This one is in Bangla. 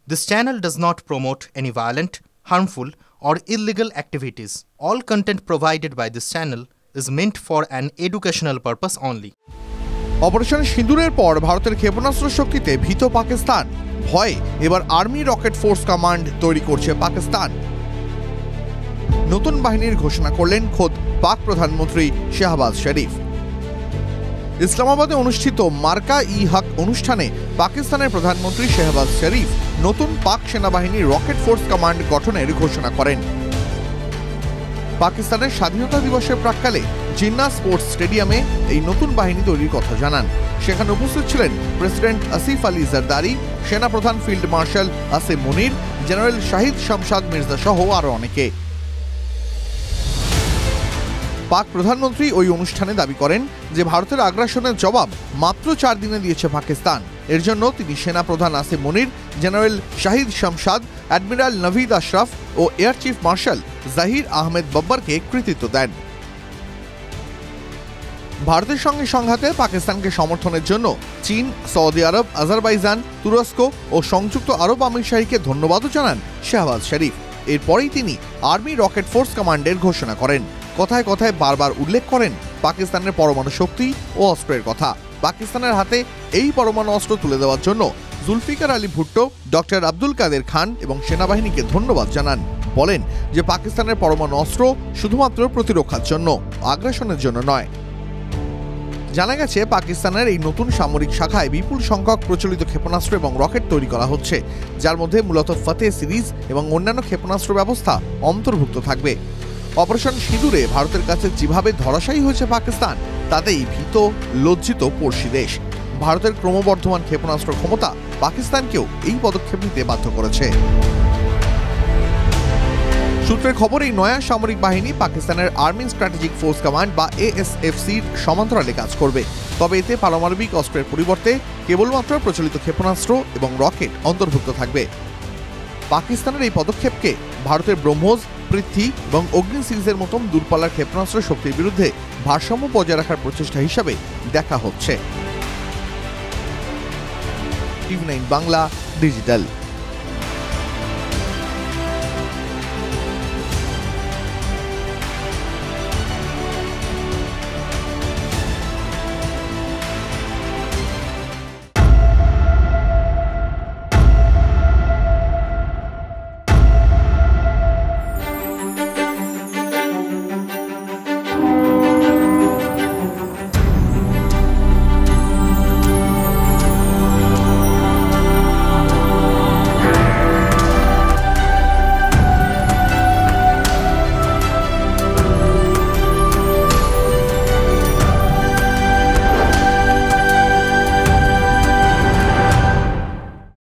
This channel does not promote any violent, harmful, or illegal activities. All content provided by this channel is meant for an educational purpose only. Operation সিঁদুরের পর ভারতের ক্ষেপণাস্ত্র শক্তিতে ভীত পাকিস্তান। ভয়ে এবার আর্মি রকেট ফোর্স কমান্ড তৈরি করছে পাকিস্তান। নতুন বাহিনীর ঘোষণা করলেন খোদ পাক প্রধানমন্ত্রী শাহবাজ শরীফ। ইসলামাবাদে অনুষ্ঠিত মার্কা-ই-হক অনুষ্ঠানে পাকিস্তানের প্রধানমন্ত্রী শাহবাজ শরীফ নতুন পাক সেনাবাহিনীর রকেট ফোর্স কমান্ড গঠনের ঘোষণা করেন। পাকিস্তানের স্বাধীনতা দিবসের প্রাক্কালে জিন্নাহ স্পোর্টস স্টেডিয়ামে এই নতুন বাহিনী তৈরির কথা জানান। সেখানে উপস্থিত ছিলেন প্রেসিডেন্ট আসিফ আলী জারদারি, সেনাপ্রধান ফিল্ড মার্শাল আসিম মুনির, জেনারেল শাহিদ শামশাদ মির্জা সহ আরও অনেকে। পাক প্রধানমন্ত্রী ওই অনুষ্ঠানে দাবি করেন যে ভারতের আগ্রাসনের জবাব মাত্র 4 দিনে দিয়েছে পাকিস্তান। এর জন্য তিনি সেনাপ্রধান আসিম মুনির, জেনারেল শাহিদ শামশাদ, অ্যাডমিরাল নভীদ আশরাফ ও এয়ার চিফ মার্শাল জাহির আহমেদ বাব্বারকে কৃতিত্ব দেন। ভারতের সঙ্গে সংঘাতে পাকিস্তানকে সমর্থনের জন্য চীন, সৌদি আরব, আজারবাইজান, তুরস্ক ও সংযুক্ত আরব আমিরশাহীকে ধন্যবাদও জানান শাহবাজ শরীফ। এরপরেই তিনি আর্মি রকেট ফোর্স কমান্ডের ঘোষণা করেন। কথায় কথায় বারবার উল্লেখ করেন পাকিস্তানের পরমাণু শক্তি ও অস্ত্রের কথা। পাকিস্তানের হাতে এই পরমাণু অস্ত্র তুলে দেওয়ার জন্য জুলফিকার আলী ভুট্টো, ডক্টর আব্দুল কাদের খান এবং সেনাবাহিনীকে ধন্যবাদ জানান। বলেন যে পাকিস্তানের পরমাণু অস্ত্র শুধুমাত্র প্রতিরক্ষার জন্য, আগ্রাসনের জন্য নয়। জানা গেছে পাকিস্তানের এই নতুন সামরিক শাখায় বিপুল সংখ্যক প্রচলিত ক্ষেপণাস্ত্র এবং রকেট তৈরি করা হচ্ছে, যার মধ্যে মূলত ফতেহ সিরিজ এবং অন্যান্য ক্ষেপণাস্ত্র ব্যবস্থা অন্তর্ভুক্ত থাকবে। অপারেশন সিঁদুরে ভারতের কাছে যেভাবে ধরাশায়ী হয়েছে পাকিস্তান, তাতেই ভীত, লজ্জিত পড়শি দেশ। ভারতের ক্রমবর্ধমান ক্ষেপণাস্ত্র ক্ষমতা পাকিস্তানকেও এই পদক্ষেপ নিতে বাধ্য করেছে। সূত্রের খবর, এই নয়া সামরিক বাহিনী পাকিস্তানের আর্মি স্ট্র্যাটেজিক ফোর্স কমান্ড বা ASFCর সমান্তরালে কাজ করবে। তবে এতে পারমাণবিক অস্ত্রের পরিবর্তে কেবলমাত্র প্রচলিত ক্ষেপণাস্ত্র এবং রকেট অন্তর্ভুক্ত থাকবে। পাকিস্তানের এই পদক্ষেপকে ভারতের ব্রহ্মোস, পৃথ্বী এবং অগ্নি সিরিজের মতন দূরপাল্লার ক্ষেপণাস্ত্র শক্তির বিরুদ্ধে ভারসাম্য বজায় রাখার প্রচেষ্টা হিসাবে দেখা হচ্ছে। TV9 Bangla digital.